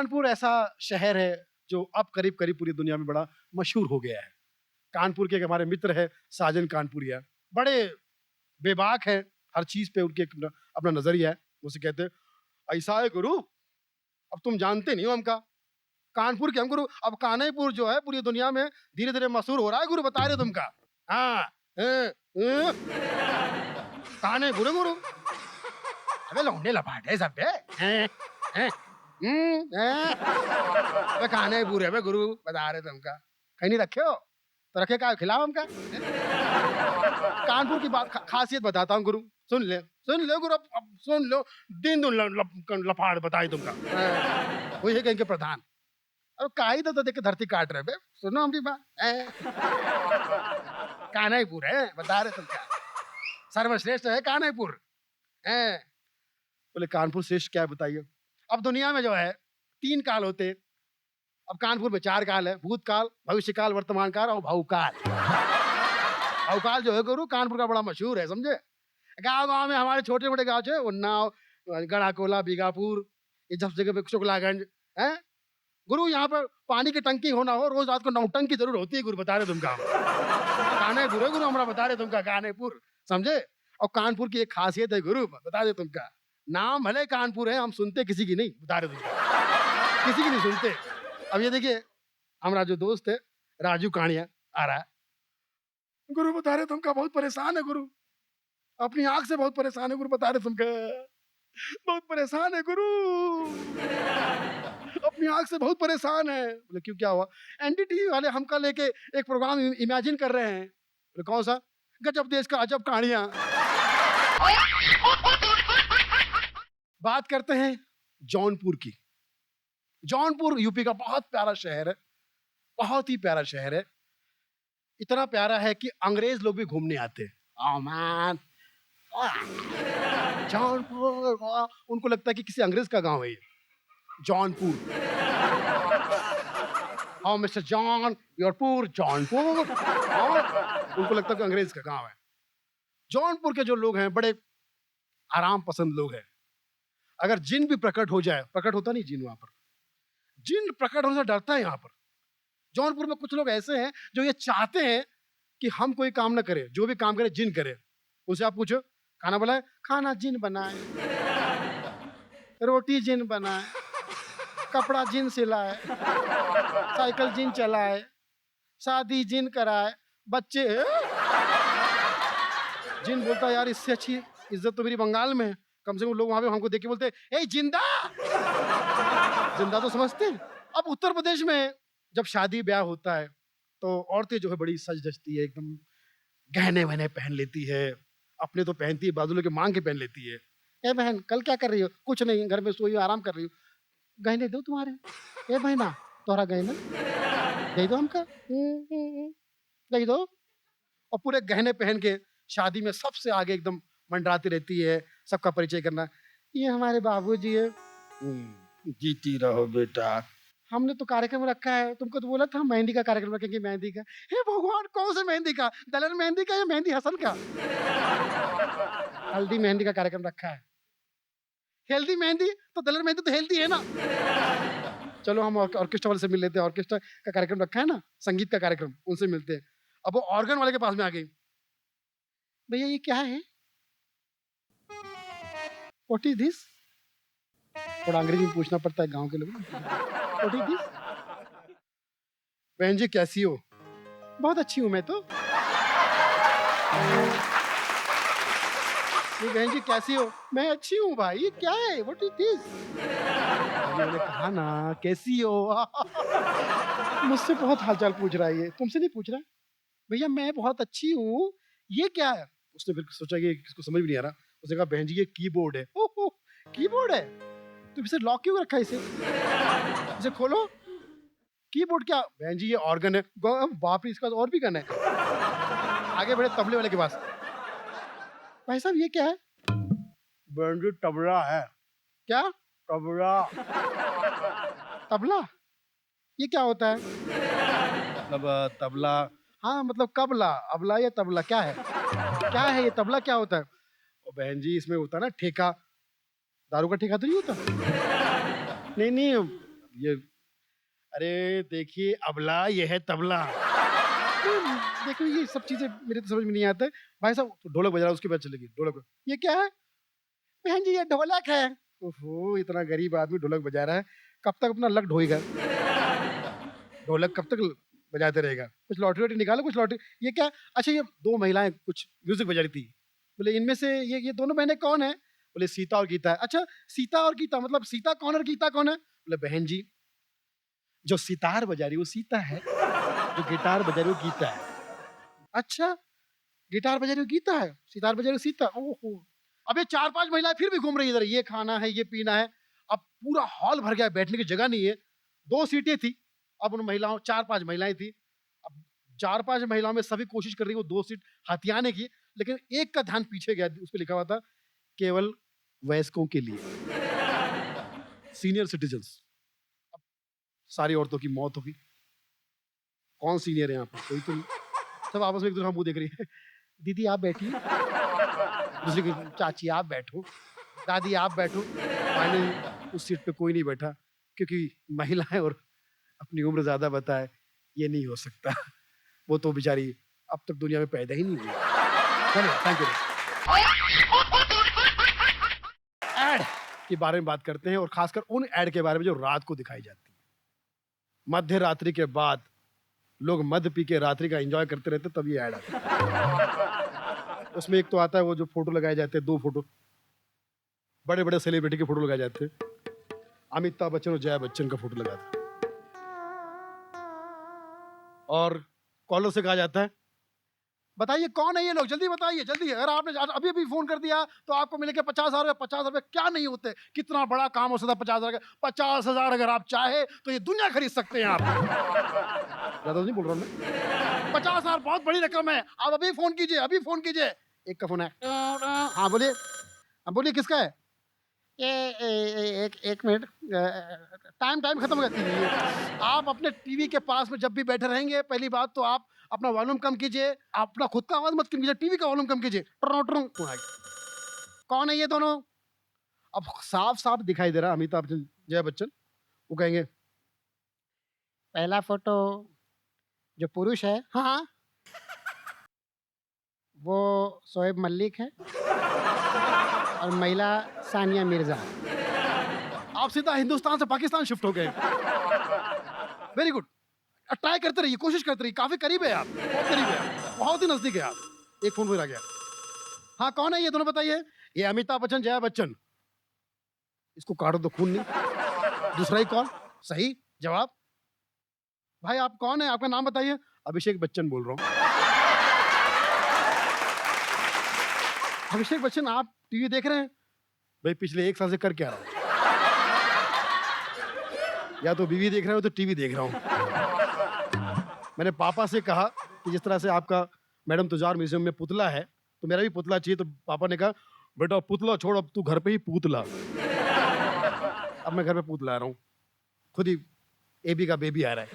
कानपुर ऐसा शहर है जो अब करीब करीब पूरी दुनिया में बड़ा मशहूर हो गया है। कानपुर के एक हमारे मित्र है साजन कानपुरिया, बड़े बेबाक है, हर चीज पे उनके एक अपना नजरिया है। उसे कहते हैं ऐसा है गुरु, अब तुम जानते नहीं हो हमका, कानपुर के हम गुरु। अब कानपुर जो है पूरी दुनिया में धीरे धीरे मशहूर हो रहा है गुरु, बता रहे तुमका। हाँ, कानपुर है गुरु। अबे लौंडे लपाटे सब बे, हैं, अबे कानपुर है बे गुरु, बता रहे तुमका। कहीं नहीं रखे हो तो रखे का खिलाओ हमका। कानपुर की बात खासियत बताता हूँ गुरु, सुन ले गुरु, अब सुन लो। दिन दुन लफाड़ बताई तुमका। वही है कहीं के प्रधान। अब काई तो देख के धरती काट रहे बे, सुनो हमारी बात। कानपुर है, बता रहे तुमका, सर्वश्रेष्ठ है कानपुर। बोले कानपुर श्रेष्ठ क्या है बताइए। अब दुनिया में जो है 3 काल होते हैं, अब कानपुर में 4 काल है, भूतकाल, भविष्यकाल, वर्तमान काल और भावकाल। भावकाल जो है गुरु कानपुर का बड़ा मशहूर है, समझे। गांव गांव में हमारे छोटे मोटे गांव है, उन्नाव, गढ़ाकोला, बीगापुर, ये सब जगह पे शुक्लागंज है गुरु। यहाँ पर पानी की टंकी होना हो, रोज रात को नौटंकी की जरूर होती है गुरु, बता रहे तुमका। कानपुर है गुरु, हमारा बता रहे तुमका, कानपुर, समझे। और कानपुर की एक खासियत है गुरु, बता दे तुमका, नाम भले कानपुर है, हम सुनते किसी की नहीं, बता रहे तुमका, किसी की नहीं सुनते। अब ये देखिए हमारा जो दोस्त है राजू कानिया आ रहा है गुरु, बता रहे तुमका बहुत परेशान है गुरु, अपनी आंख से बहुत परेशान है गुरु, बता रहे तुमका, बहुत परेशान है गुरु, अपनी आंख से बहुत परेशान है। बोले क्यों, क्या हुआ। एनडीटीवी वाले हमका लेके एक प्रोग्राम इमेजिन कर रहे हैं। बोले कौन सा। गजब देश का अजब कहानियां। बात करते हैं जौनपुर की। जौनपुर यूपी का बहुत प्यारा शहर है, बहुत ही प्यारा शहर है। इतना प्यारा है कि अंग्रेज लोग भी घूमने आते हैं। Oh man, जौनपुर, उनको लगता है कि किसी अंग्रेज का गांव है ये जौनपुर। हाँ मिस्टर जॉन, योर पूर जौनपुर। उनको लगता है कि अंग्रेज का गांव है। जौनपुर के जो लोग हैं बड़े आराम पसंद लोग हैं। अगर जिन भी प्रकट हो जाए, प्रकट होता नहीं जिन, वहां पर जिन प्रकट होने से डरता है। यहाँ पर जौनपुर में कुछ लोग ऐसे हैं जो ये चाहते हैं कि हम कोई काम ना करें, जो भी काम करे जिन करे। उनसे आप पूछो खाना बनाए, खाना जिन बनाए, रोटी जिन बनाए, कपड़ा जिन सिलाए, साइकिल जिन चलाए, शादी जिन कराए, बच्चे। जिन बोलता है यार इससे अच्छी इज्जत तो मेरी बंगाल में है, कम से कम लोग वहां पे हमको देख के बोलते हैं ए जिंदा। जिंदा तो समझते हैं। अब उत्तर प्रदेश में जब शादी ब्याह होता है तो औरतें जो है बड़ी सज धजती है, एकदम गहने वहने पहन लेती है, अपने तो पहनती है, बादलों के मांग के पहन लेती है। ए बहन कल क्या कर रही हो। कुछ नहीं, घर में सोई हो, आराम कर रही हो। गहने दो तुम्हारे। ए बहना तोहरा गहना दे दो हमका, दे दो। और पूरे गहने पहन के शादी में सबसे आगे एकदम मंडराती रहती है, सबका परिचय करना। ये हमारे बाबूजी है। जीती रहो बेटा, हमने तो कार्यक्रम रखा है, तुमको तो बोला था मेहंदी का कार्यक्रम रखेंगे। मेहंदी का, हे भगवान कौन से मेहंदी का, दलर मेहंदी का या मेहंदी हसन का। हल्दी मेहंदी का कार्यक्रम रखा है। हेल्दी मेहंदी तो दलर मेहंदी तो हेल्दी है ना। चलो हम ऑर्केस्ट्रा वाले से मिल लेते हैं, ऑर्केस्ट्रा का कार्यक्रम रखा है ना, संगीत का कार्यक्रम, उनसे मिलते हैं। अब वो ऑर्गन वाले के पास में आ गई। भैया ये क्या है, व्हाट इज दिस। थोड़ा अंग्रेजी में पूछना पड़ता है गांव के लोगों को। What is this. बहन जी कैसी हो। बहुत अच्छी हूं मैं तो। बहन जी कैसी हो। मैं अच्छी हूँ भाई, ये क्या है, व्हाट इज दिस। मैंने कहा ना कैसी हो। मुझसे बहुत हालचाल पूछ रहा है ये, तुमसे नहीं पूछ रहा। भैया मैं बहुत अच्छी हूँ, ये क्या है। उसने फिर सोचा कि इसको समझ भी नहीं आ रहा। उसने कहा बहन जी ये कीबोर्ड है। ओह कीबोर्ड है, तो इसे लॉक क्यों रखा है इसे खोलो। कीबोर्ड क्या। बहन जी ये ऑर्गन है। बाप रे, इसका और भी गन है। आगे बढ़े तबले वाले के पास। भाई साहब ये क्या है। बहन जी तबला है। क्या तबला। तबला ये क्या होता है। मतलब तबला, हाँ मतलब कबला, अबला या तबला क्या है, क्या है ये तबला क्या होता है। और बहन जी इसमें होता है ना ठेका, दारू का ठेका तो नहीं होता। नहीं नहीं ये अरे देखिए अबला ये है तबला। देखो ये सब चीजें मेरे तो समझ में नहीं आता है। भाई साहब तो ढोलक बजा रहा है, उसके बाद चलेगी ढोलक। ये क्या है? बहन जी ये ढोलक है। ओहो इतना गरीब आदमी ढोलक बजा रहा है, कब तक अपना लक ढोएगा? ढोलक कब तक बजाते रहेगा? कुछ लॉटरी वॉटरी निकालो, कुछ लॉटरी। ये क्या? अच्छा ये दो महिलाएं कुछ म्यूजिक बजा रही थी, बोले इनमें से ये दोनों बहनें कौन है? बोले सीता और गीता है। अच्छा सीता और गीता मतलब सीता कौन और गीता कौन है? बोले बहन जी जो सितार बजा रही है वो सीता है, जो गिटार बजा रही है वो गीता है। अच्छा गिटार बजा रही हो गीता है, सितार बजा रही हो सीता। ओहो अबे चार पांच महिलाएं फिर भी घूम रही है इधर, ये खाना है ये पीना है। अब पूरा हॉल भर गया, बैठने की जगह नहीं है। दो सीटें थी, अब उन महिलाओं चार पांच महिलाएं थी। अब चार पांच महिलाओं में सभी कोशिश कर रही वो दो सीट हथियाने की, लेकिन एक का ध्यान पीछे गया, उस पर लिखा हुआ था केवल वयस्कों के लिए, सीनियर सिटीजन्स। अब सारी औरतों की मौत होगी, कौन सीनियर है यहाँ पर? कोई तो नहीं। सब आपस में एक दूसरे का मुंह देख रही है। दीदी आप बैठिए, दूसरी की चाची आप बैठो, दादी आप बैठो। फाइनली उस सीट पे कोई नहीं बैठा, क्योंकि महिलाएं और अपनी उम्र ज्यादा बताए ये नहीं हो सकता। वो तो बेचारी अब तक दुनिया में पैदा ही नहीं हुई। Thank you. एड के बारे में बात करते हैं, और खासकर उन एड के बारे में जो रात को दिखाई जाती है। मध्य रात्रि के बाद लोग मद पी के रात्रि का एंजॉय करते रहते, तब ये ऐड आता है। उसमें एक तो आता है वो जो फोटो लगाए जाते हैं, दो फोटो, बड़े बड़े सेलिब्रिटी के फोटो लगाए जाते हैं। अमिताभ बच्चन और जया बच्चन का फोटो लगाते हैं, और कॉलर से कहा जाता है बताइए कौन है ये लोग, जल्दी बताइए जल्दी। अगर आपने अभी अभी फोन कर दिया तो आपको मिलेंगे 50,000। 50,000 क्या नहीं होते, कितना बड़ा काम हो सकता है 50,000 का। 50,000 अगर आप चाहे तो ये दुनिया खरीद सकते हैं आप। ज्यादा नहीं बोल रहा मैं, 50,000 बहुत बड़ी रकम है। आप अभी फोन कीजिए, अभी फोन कीजिए। एक का फोन है। हाँ बोलिए, हाँ बोलिए किसका है? एक मिनट, टाइम टाइम खत्म हो जाती है। आप अपने टीवी के पास में जब भी बैठे रहेंगे, पहली बात तो आप अपना वॉल्यूम कम कीजिए, अपना खुद का आवाज मत कम कीजिए, टीवी का वॉल्यूम कम कीजिए। कौन है ये दोनों? अब साफ साफ दिखाई दे रहा अमिताभ बच्चन जया बच्चन। वो कहेंगे पहला फोटो जो पुरुष है, हाँ वो शोएब मलिक है, और महिला सानिया मिर्जा। आप सीधा हिंदुस्तान से पाकिस्तान शिफ्ट हो गए। वेरी गुड, ट्राई करते रहिए, कोशिश करते रहिए, काफी करीब है आप, बहुत करीब है आप, बहुत ही नजदीक है आप। एक फोन फिर आ गया। हाँ कौन है ये दोनों बताइए? ये अमिताभ बच्चन जया बच्चन। इसको काटो तो खून नहीं। दूसरा ही कॉल, सही जवाब। भाई आप कौन है, आपका नाम बताइए। अभिषेक बच्चन बोल रहा हूँ। अभिषेक बच्चन आप टीवी देख रहे हैं? भाई पिछले एक साल से कर क्या रहा हूँ? या तो बीवी देख रहा हूँ तो टीवी देख रहा हूँ। मैंने पापा से कहा कि जिस तरह से आपका मैडम तुजार म्यूजियम में पुतला है, तो मेरा भी पुतला चाहिए। तो पापा ने कहा बेटा पुतला छोड़, अब तू घर पे ही पूतला। अब मैं घर पे पूत ला रहा हूँ, खुद ही एबी का बेबी आ रहा है।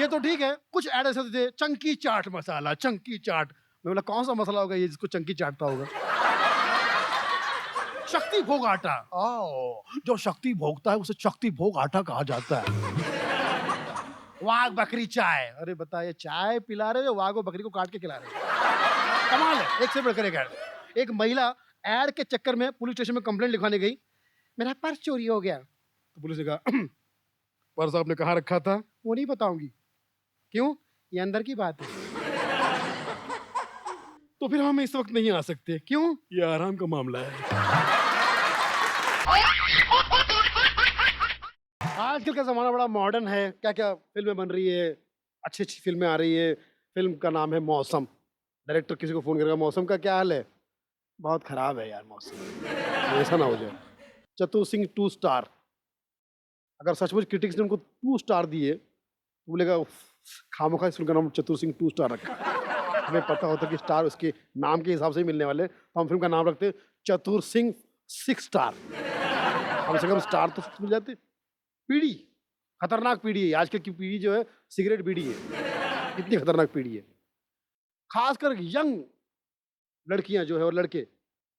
ये तो ठीक है, कुछ ऐड ऐसे थे, चंकी चाट मसाला, चंकी चाट। मैं बोला कौन सा मसाला होगा ये जिसको चंकी चाटता होगा? शक्ति भोग आटा। जो शक्ति भोगता है उसे शक्ति भोग आटा कहा जाता है। वाघ बकरी चाय। अरे बताइए, चाय पिला रहे हो, वाघ और बकरी को काट के खिला रहे हो। कमाल है, एक से बढ़कर एक ऐड। एक महिला ऐड के चक्कर में पुलिस स्टेशन में कंप्लेंट लिखवाने गई, मेरा पर्स चोरी हो गया। तो पुलिस ने कहा पर्स आपने कहाँ रखा था? वो नहीं बताऊंगी। क्यों? ये अंदर की बात है। तो फिर हम इस वक्त नहीं आ सकते। क्यों? ये आराम का मामला है। आजकल का जमाना बड़ा मॉडर्न है, क्या क्या फिल्में बन रही है, अच्छी अच्छी फिल्में आ रही है। फिल्म का नाम है मौसम। डायरेक्टर किसी को फोन करेगा, मौसम का क्या हाल है? बहुत खराब है यार मौसम। ऐसा ना हो जाए। चतुर सिंह 2 स्टार। अगर सचमुच क्रिटिक्स ने उनको 2 स्टार दिए तो बोलेगा खामोखा इस फिल्म का नाम चतुर सिंह 2 स्टार रखा। हमें पता होता कि स्टार उसके नाम के हिसाब से ही मिलने वाले, तो हम फिल्म का नाम रखते चतुर सिंह 6 स्टार। कम से कम स्टार तो मिल जाते। पीढ़ी, खतरनाक पीढ़ी है आजकल की पीढ़ी जो है, सिगरेट पीढ़ी है। इतनी खतरनाक पीढ़ी है। खासकर यंग लड़कियां जो है और लड़के,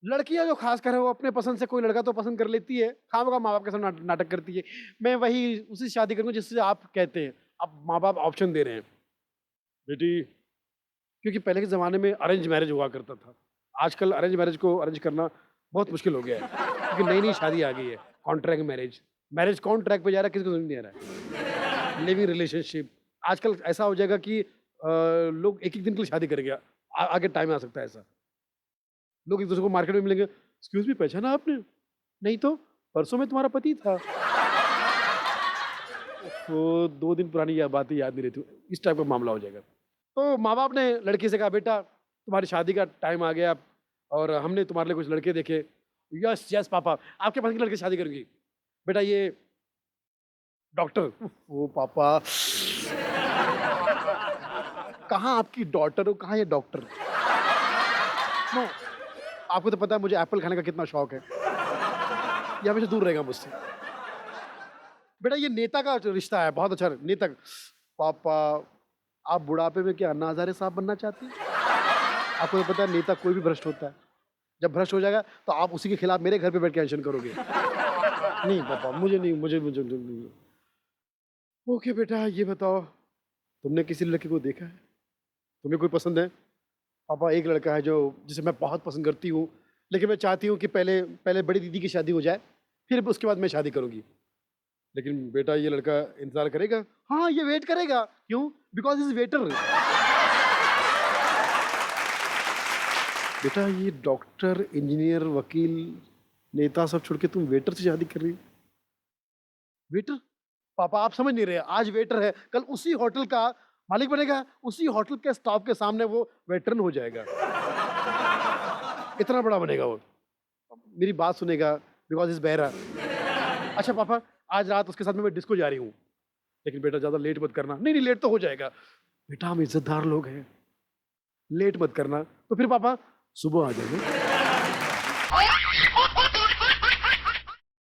लड़कियां जो खासकर है वो अपने पसंद से कोई लड़का तो पसंद कर लेती है, खामखा माँ बाप के साथ नाटक करती है। मैं वही उसी से शादी करूंगा जिससे आप कहते हैं। अब माँ बाप ऑप्शन दे रहे हैं बेटी, क्योंकि पहले के ज़माने में अरेंज मैरिज हुआ करता था। आजकल अरेंज मैरिज को अरेंज करना बहुत मुश्किल हो गया है, क्योंकि नई नई शादी आ गई है। कॉन्ट्रैक्ट मैरिज, मैरिज कौन ट्रैक पे जा रहा है किसी को समझ नहीं आ रहा है। लिविंग रिलेशनशिप आजकल ऐसा हो जाएगा कि लोग एक एक दिन के लिए शादी करेंगे। आगे टाइम आ सकता है ऐसा। लोग एक दूसरे को मार्केट में मिलेंगे, एक्सक्यूज मी पहचाना आपने? नहीं तो परसों में तुम्हारा पति था। तो 2 दिन पुरानी यह बातें याद नहीं रहती, इस टाइप का मामला हो जाएगा। तो माँ बाप ने लड़की से कहा बेटा तुम्हारी शादी का टाइम आ गया और हमने तुम्हारे लिए कुछ लड़के देखे। यस यस पापा, आपके पास की लड़की शादी करूंगी। बेटा ये डॉक्टर। ओ पापा, कहाँ आपकी डॉटर हो, कहाँ ये डॉक्टर? नो, आपको तो पता है मुझे एप्पल खाने का कितना शौक है, ये हमेशा दूर रहेगा मुझसे। बेटा ये नेता का रिश्ता है, बहुत अच्छा नेता। पापा आप बुढ़ापे में क्या अन्ना हजारे साहब बनना चाहती हैं? आपको तो पता है नेता कोई भी भ्रष्ट होता है, जब भ्रष्ट हो जाएगा तो आप उसी के खिलाफ मेरे घर पे बैठ के एक्शन करोगे। नहीं पापा मुझे नहीं, मुझे मुझे नहीं। ओके बेटा ये बताओ तुमने किसी लड़के को देखा है, तुम्हें कोई पसंद है? पापा एक लड़का है जो जिसे मैं बहुत पसंद करती हूँ, लेकिन मैं चाहती हूँ कि पहले पहले बड़ी दीदी की शादी हो जाए, फिर उसके बाद मैं शादी करूँगी। लेकिन बेटा ये लड़का इंतजार करेगा। हाँ ये वेट करेगा। क्यों? Because is waiter. बेटा ये डॉक्टर इंजीनियर वकील नेता सब छोड़ के तुम वेटर से शादी कर रही हो? वेटर? पापा आप समझ नहीं रहे, आज वेटर है कल उसी होटल का मालिक बनेगा, उसी होटल के स्टाफ के सामने वो वेटरन हो जाएगा। इतना बड़ा बनेगा वो, मेरी बात सुनेगा बिकॉज इज बहरा। अच्छा पापा आज रात उसके साथ में मैं डिस्को जा रही हूँ, लेकिन बेटा ज्यादा लेट मत करना। नहीं नहीं लेट तो हो जाएगा। बेटा हम इज्जतदार लोग हैं, लेट मत करना। तो फिर पापा सुबह आ जाएंगे।